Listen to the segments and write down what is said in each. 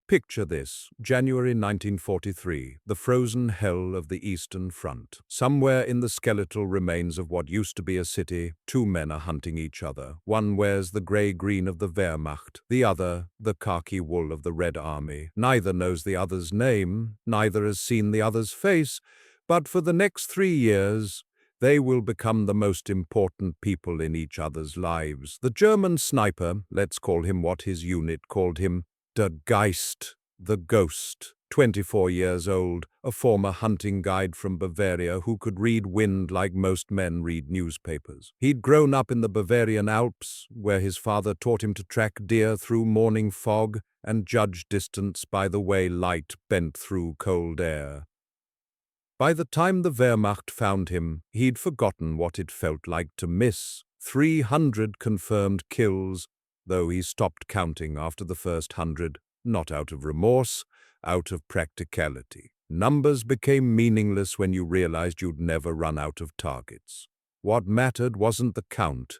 Picture this, January 1943, the frozen hell of the Eastern Front. Somewhere in the skeletal remains of what used to be a city, two men are hunting each other. One wears the grey-green of the Wehrmacht, the other the khaki wool of the Red Army. Neither knows the other's name, neither has seen the other's face, but for the next 3 years, they will become the most important people in each other's lives. The German sniper, let's call him what his unit called him, Der Geist, the ghost, 24 years old, a former hunting guide from Bavaria who could read wind like most men read newspapers. He'd grown up in the Bavarian Alps, where his father taught him to track deer through morning fog and judge distance by the way light bent through cold air. By the time the Wehrmacht found him, he'd forgotten what it felt like to miss 300 confirmed kills, though he stopped counting after the first 100, not out of remorse, out of practicality. Numbers became meaningless when you realized you'd never run out of targets. What mattered wasn't the count,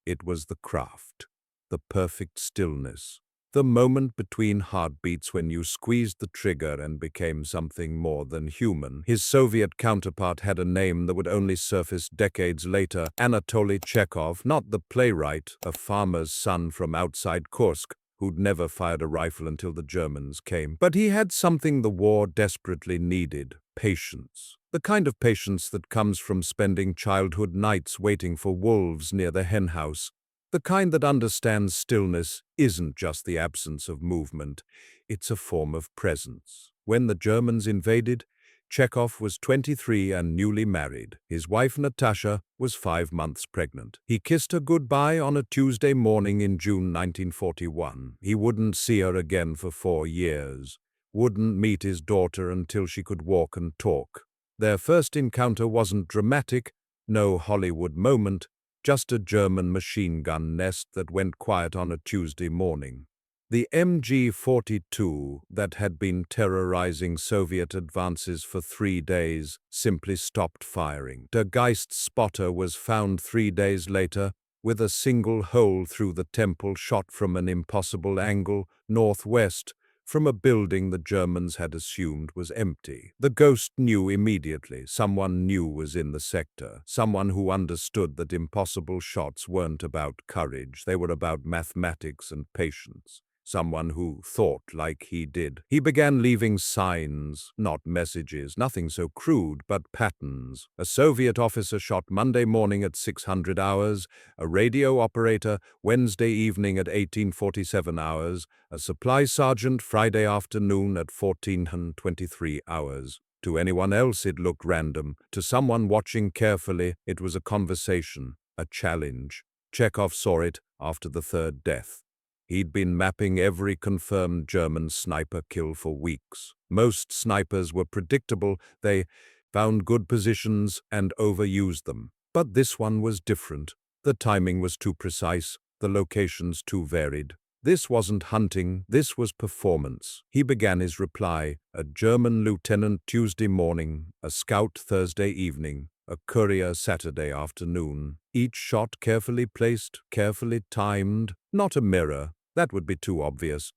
it was the craft, the perfect stillness, the moment between heartbeats when you squeezed the trigger and became something more than human. His Soviet counterpart had a name that would only surface decades later, Anatoly Chekhov, not the playwright, a farmer's son from outside Kursk, who'd never fired a rifle until the Germans came. But he had something the war desperately needed: patience. The kind of patience that comes from spending childhood nights waiting for wolves near the henhouse. The kind that understands stillness isn't just the absence of movement, it's a form of presence. When the Germans invaded, Chekhov was 23 and newly married. His wife Natasha was 5 months pregnant. He kissed her goodbye on a Tuesday morning in June 1941. He wouldn't see her again for 4 years, wouldn't meet his daughter until she could walk and talk. Their first encounter wasn't dramatic, no Hollywood moment, just a German machine gun nest that went quiet on a Tuesday morning. The MG-42 that had been terrorizing Soviet advances for 3 days simply stopped firing. Der Geist's spotter was found 3 days later with a single hole through the temple shot from an impossible angle, northwest, from a building the Germans had assumed was empty. The ghost knew immediately. Someone new was in the sector. Someone who understood that impossible shots weren't about courage, they were about mathematics and patience. Someone who thought like he did. He began leaving signs, not messages, nothing so crude, but patterns. A Soviet officer shot Monday morning at 600 hours, a radio operator Wednesday evening at 1847 hours, a supply sergeant Friday afternoon at 1423 hours. To anyone else it looked random. To someone watching carefully, it was a conversation, a challenge. Chekhov saw it after the third death. He'd been mapping every confirmed German sniper kill for weeks. Most snipers were predictable, they found good positions and overused them. But this one was different. The timing was too precise, the locations too varied. This wasn't hunting, this was performance. He began his reply: a German lieutenant Tuesday morning, a scout Thursday evening, a courier Saturday afternoon. Each shot carefully placed, carefully timed, not a mirror. That would be too obvious.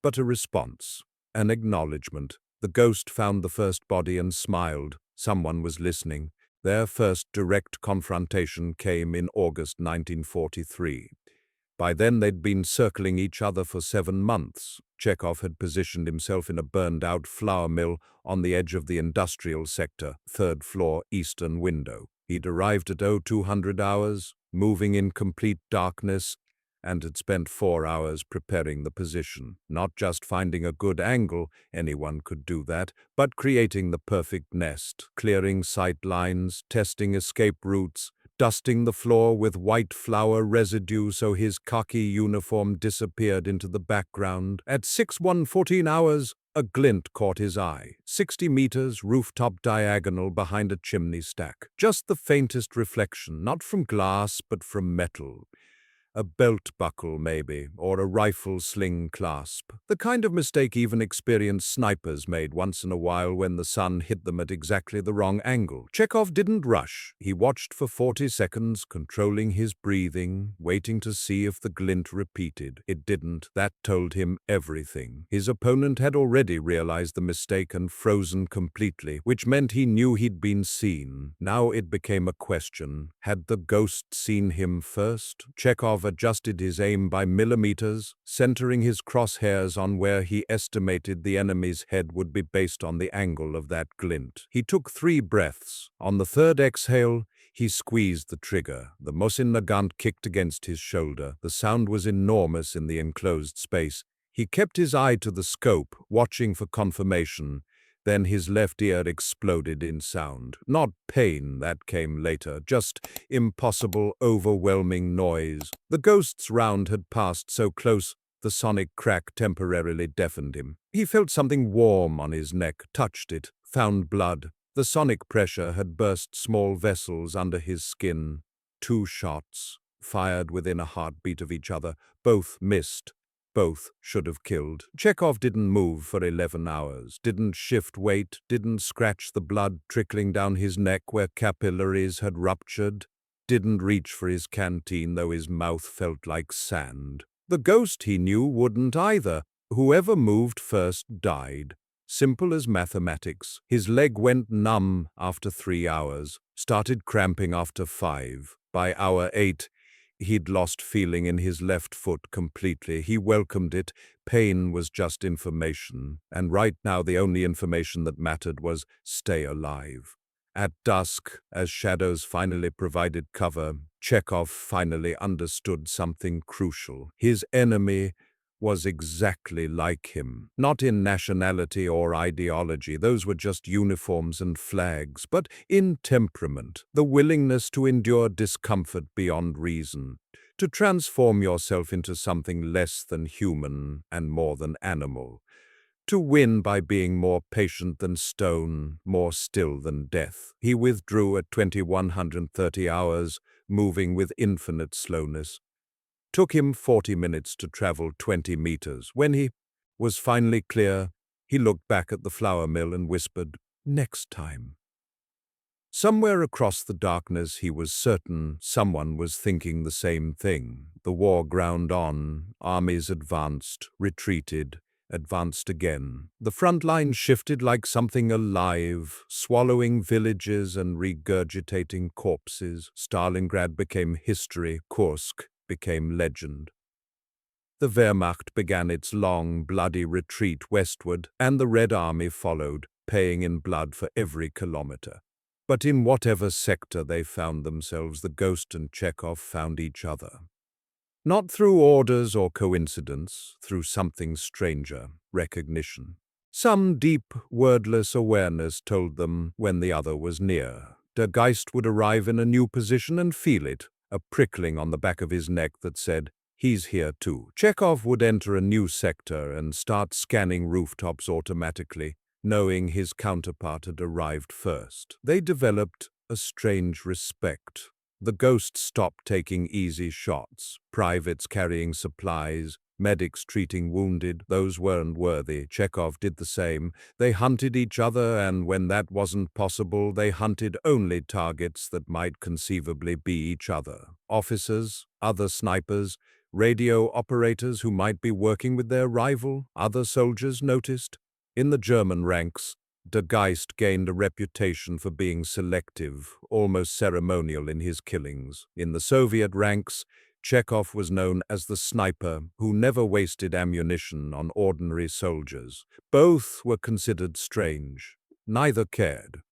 But a response, an acknowledgement. The ghost found the first body and smiled. Someone was listening. Their first direct confrontation came in August 1943. By then they'd been circling each other for 7 months. Chekhov had positioned himself in a burned-out flour mill on the edge of the industrial sector, 3rd floor, eastern window. He'd arrived at 0200 hours, moving in complete darkness, and had spent 4 hours preparing the position. Not just finding a good angle, anyone could do that, but creating the perfect nest, clearing sight lines, testing escape routes, dusting the floor with white flour residue so his khaki uniform disappeared into the background. At 6:14 hours, a glint caught his eye. 60 meters, rooftop diagonal behind a chimney stack. Just the faintest reflection, not from glass but from metal. A belt buckle, maybe, or a rifle sling clasp. The kind of mistake even experienced snipers made once in a while when the sun hit them at exactly the wrong angle. Chekhov didn't rush. He watched for 40 seconds, controlling his breathing, waiting to see if the glint repeated. It didn't. That told him everything. His opponent had already realized the mistake and frozen completely, which meant he knew he'd been seen. Now it became a question. Had the ghost seen him first? Chekhov adjusted his aim by millimeters, centering his crosshairs on where he estimated the enemy's head would be based on the angle of that glint. He took 3 breaths. On the third exhale, he squeezed the trigger. The Mosin Nagant kicked against his shoulder. The sound was enormous in the enclosed space. He kept his eye to the scope, watching for confirmation. Then his left ear exploded in sound. Not pain, that came later, just impossible, overwhelming noise. The ghost's round had passed so close, the sonic crack temporarily deafened him. He felt something warm on his neck, touched it, found blood. The sonic pressure had burst small vessels under his skin. 2 shots, fired within a heartbeat of each other, both missed. Both should have killed. Chekhov didn't move for 11 hours, didn't shift weight, didn't scratch the blood trickling down his neck where capillaries had ruptured, didn't reach for his canteen though his mouth felt like sand. The ghost, he knew, wouldn't either. Whoever moved first died. Simple as mathematics. His leg went numb after 3 hours, started cramping after 5. By hour 8, he'd lost feeling in his left foot completely. He welcomed it. Pain was just information. And right now the only information that mattered was stay alive. At dusk, as shadows finally provided cover, Chekhov finally understood something crucial. His enemy was exactly like him. Not in nationality or ideology, those were just uniforms and flags, but in temperament, the willingness to endure discomfort beyond reason, to transform yourself into something less than human and more than animal, to win by being more patient than stone, more still than death. He withdrew at 2130 hours, moving with infinite slowness. Took him 40 minutes to travel 20 meters. When he was finally clear, he looked back at the flour mill and whispered, "Next time." Somewhere across the darkness, he was certain someone was thinking the same thing. The war ground on, armies advanced, retreated, advanced again. The front line shifted like something alive, swallowing villages and regurgitating corpses. Stalingrad became history, Kursk became legend. The Wehrmacht began its long, bloody retreat westward, and the Red Army followed, paying in blood for every kilometer. But in whatever sector they found themselves, the ghost and Chekhov found each other. Not through orders or coincidence, through something stranger, recognition. Some deep, wordless awareness told them when the other was near. Der Geist would arrive in a new position and feel it, a prickling on the back of his neck that said, "He's here too." Chekhov would enter a new sector and start scanning rooftops automatically, knowing his counterpart had arrived first. They developed a strange respect. The ghost stopped taking easy shots, privates carrying supplies, medics treating wounded. Those weren't worthy. Chekhov did the same. They hunted each other, and when that wasn't possible, they hunted only targets that might conceivably be each other. Officers, other snipers, radio operators who might be working with their rival, other soldiers noticed. In the German ranks, Der Geist gained a reputation for being selective, almost ceremonial in his killings. In the Soviet ranks, Chekhov was known as the sniper who never wasted ammunition on ordinary soldiers. Both were considered strange. Neither cared.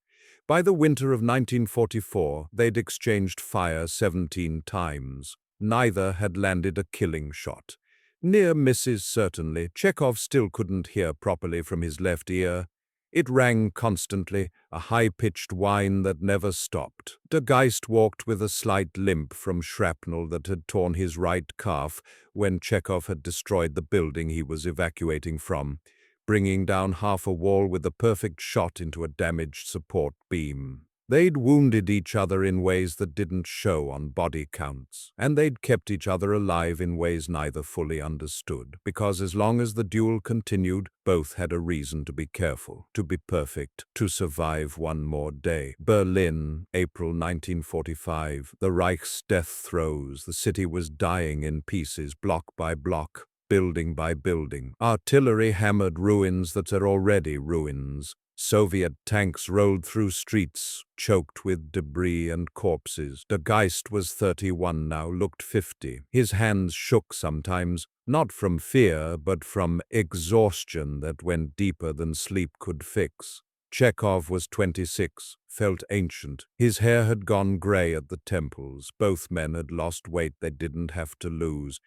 By the winter of 1944, they'd exchanged fire 17 times. Neither had landed a killing shot. Near misses, certainly. Chekhov still couldn't hear properly from his left ear. It rang constantly, a high-pitched whine that never stopped. Der Geist walked with a slight limp from shrapnel that had torn his right calf when Chekhov had destroyed the building he was evacuating from, bringing down half a wall with a perfect shot into a damaged support beam. They'd wounded each other in ways that didn't show on body counts, and they'd kept each other alive in ways neither fully understood, because as long as the duel continued, both had a reason to be careful, to be perfect, to survive one more day. Berlin, April 1945. The Reich's death throes. The city was dying in pieces, block by block, building by building. Artillery hammered ruins that are already ruins. Soviet tanks rolled through streets, choked with debris and corpses. Der Geist was 31 now, looked 50. His hands shook sometimes, not from fear, but from exhaustion that went deeper than sleep could fix. Chekhov was 26, felt ancient. His hair had gone gray at the temples. Both men had lost weight they didn't have to lose.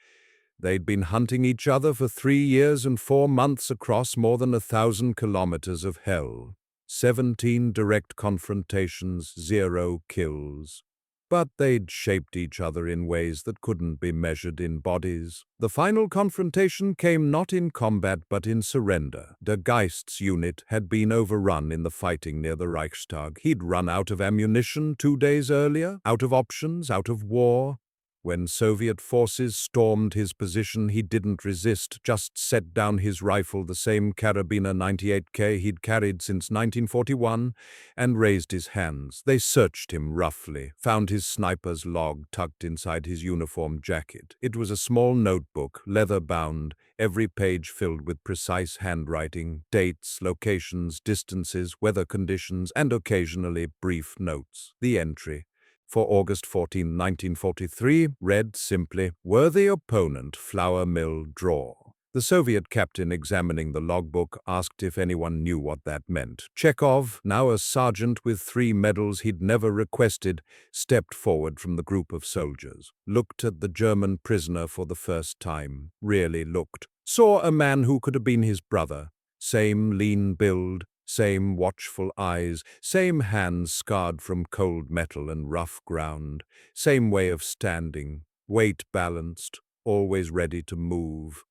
They'd been hunting each other for 3 years and 4 months across more than 1,000 kilometers of hell. 17 direct confrontations, 0 kills. But they'd shaped each other in ways that couldn't be measured in bodies. The final confrontation came not in combat but in surrender. Der Geist's unit had been overrun in the fighting near the Reichstag. He'd run out of ammunition 2 days earlier, out of options, out of war. When Soviet forces stormed his position, he didn't resist, just set down his rifle, the same Karabiner 98K he'd carried since 1941, and raised his hands. They searched him roughly, found his sniper's log tucked inside his uniform jacket. It was a small notebook, leather-bound, every page filled with precise handwriting, dates, locations, distances, weather conditions, and occasionally brief notes. The entry, for August 14, 1943, read simply, "Worthy opponent, flour mill, draw." The Soviet captain examining the logbook asked if anyone knew what that meant. Chekhov, now a sergeant with 3 medals he'd never requested, stepped forward from the group of soldiers, looked at the German prisoner for the first time, really looked, saw a man who could have been his brother, same lean build, same watchful eyes, same hands scarred from cold metal and rough ground, same way of standing, weight balanced, always ready to move.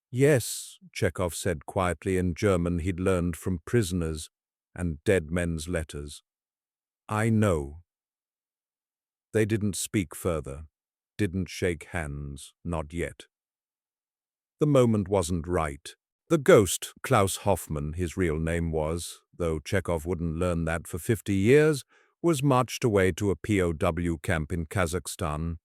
"Yes," Chekhov said quietly in German he'd learned from prisoners and dead men's letters. "I know." They didn't speak further, didn't shake hands, not yet. The moment wasn't right. The ghost, Klaus Hoffmann, his real name was, though Chekhov wouldn't learn that for 50 years, was marched away to a POW camp in Kazakhstan,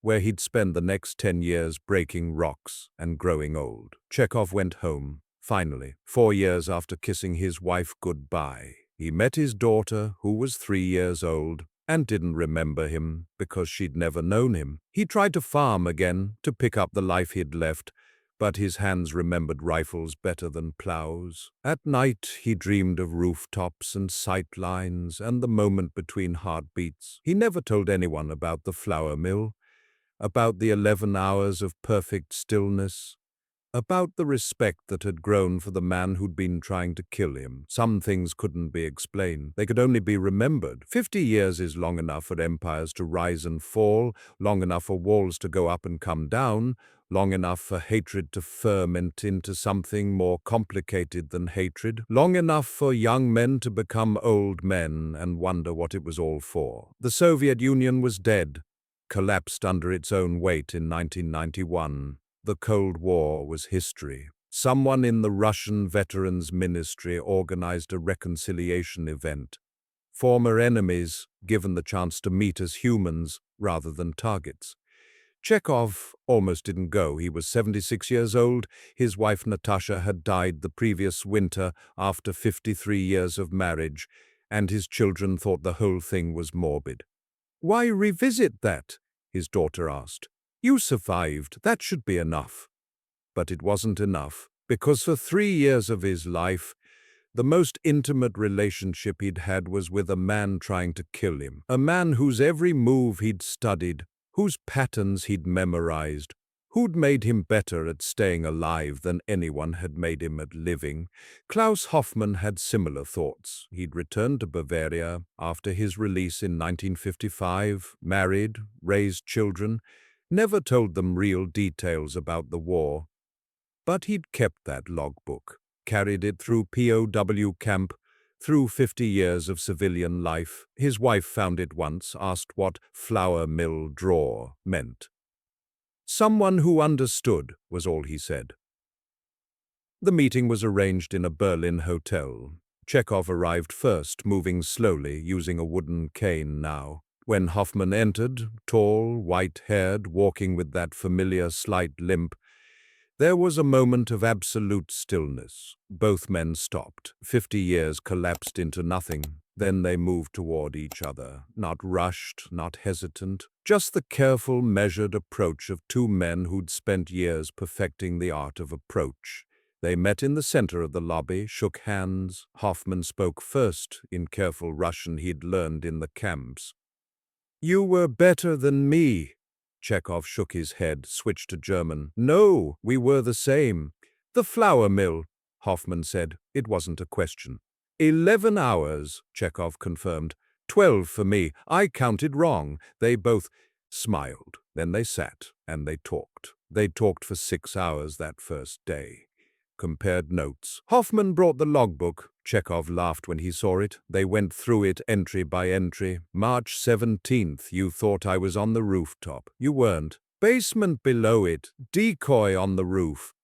where he'd spend the next 10 years breaking rocks and growing old. Chekhov went home, finally, 4 years after kissing his wife goodbye. He met his daughter, who was 3 years old, and didn't remember him because she'd never known him. He tried to farm again, to pick up the life he'd left, but his hands remembered rifles better than plows. At night, he dreamed of rooftops and sight lines and the moment between heartbeats. He never told anyone about the flour mill, about the 11 hours of perfect stillness, about the respect that had grown for the man who'd been trying to kill him. Some things couldn't be explained. They could only be remembered. 50 years is long enough for empires to rise and fall, long enough for walls to go up and come down, long enough for hatred to ferment into something more complicated than hatred, long enough for young men to become old men and wonder what it was all for. The Soviet Union was dead, collapsed under its own weight in 1991. The Cold War was history. Someone in the Russian Veterans Ministry organized a reconciliation event. Former enemies given the chance to meet as humans rather than targets. Chekhov almost didn't go. He was 76 years old. His wife Natasha had died the previous winter after 53 years of marriage, and his children thought the whole thing was morbid. "Why revisit that?" his daughter asked. "You survived. That should be enough." But it wasn't enough, because for 3 years of his life, the most intimate relationship he'd had was with a man trying to kill him, a man whose every move he'd studied, whose patterns he'd memorized, who'd made him better at staying alive than anyone had made him at living. Klaus Hoffmann had similar thoughts. He'd returned to Bavaria after his release in 1955, married, raised children, never told them real details about the war. But he'd kept that logbook, carried it through POW camp, Through 50 years of civilian life, his wife found it once, asked what flour mill drawer meant. Someone who understood, was all he said. The meeting was arranged in a Berlin hotel. Chekhov arrived first, moving slowly, using a wooden cane now. When Hoffman entered, tall, white-haired, walking with that familiar slight limp, there was a moment of absolute stillness. Both men stopped. 50 years collapsed into nothing. Then they moved toward each other, not rushed, not hesitant, just the careful, measured approach of two men who'd spent years perfecting the art of approach. They met in the center of the lobby, shook hands. Hoffman spoke first, in careful Russian he'd learned in the camps. "You were better than me." Chekhov shook his head, switched to German. "No, we were the same." "The flour mill," Hoffman said. It wasn't a question. 11 hours, Chekhov confirmed. 12 for me. I counted wrong. They both smiled. Then they sat, and they talked. They talked for 6 hours that first day. Compared notes. Hoffman brought the logbook. Chekhov laughed when he saw it. They went through it entry by entry. March 17th, you thought I was on the rooftop. You weren't. Basement below it. Decoy on the roof.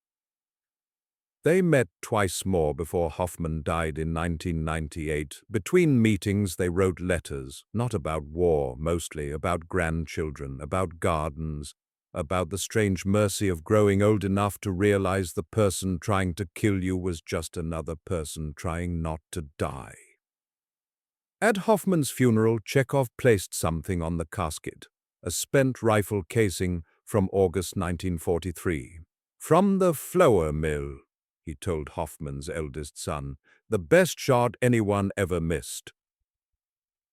They met twice more before Hoffman died in 1998. Between meetings, they wrote letters, not about war, mostly about grandchildren, about gardens, about the strange mercy of growing old enough to realize the person trying to kill you was just another person trying not to die. At Hoffman's funeral, Chekhov placed something on the casket, a spent rifle casing from August 1943. "From the flour mill," he told Hoffman's eldest son, "the best shot anyone ever missed."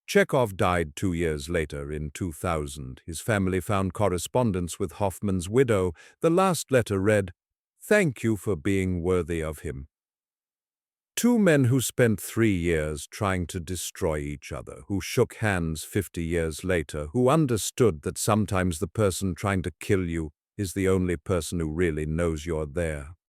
Chekhov died 2 years later, in 2000. His family found correspondence with Hoffman's widow. The last letter read, "Thank you for being worthy of him." Two men who spent 3 years trying to destroy each other, who shook hands 50 years later, who understood that sometimes the person trying to kill you is the only person who really knows you're there.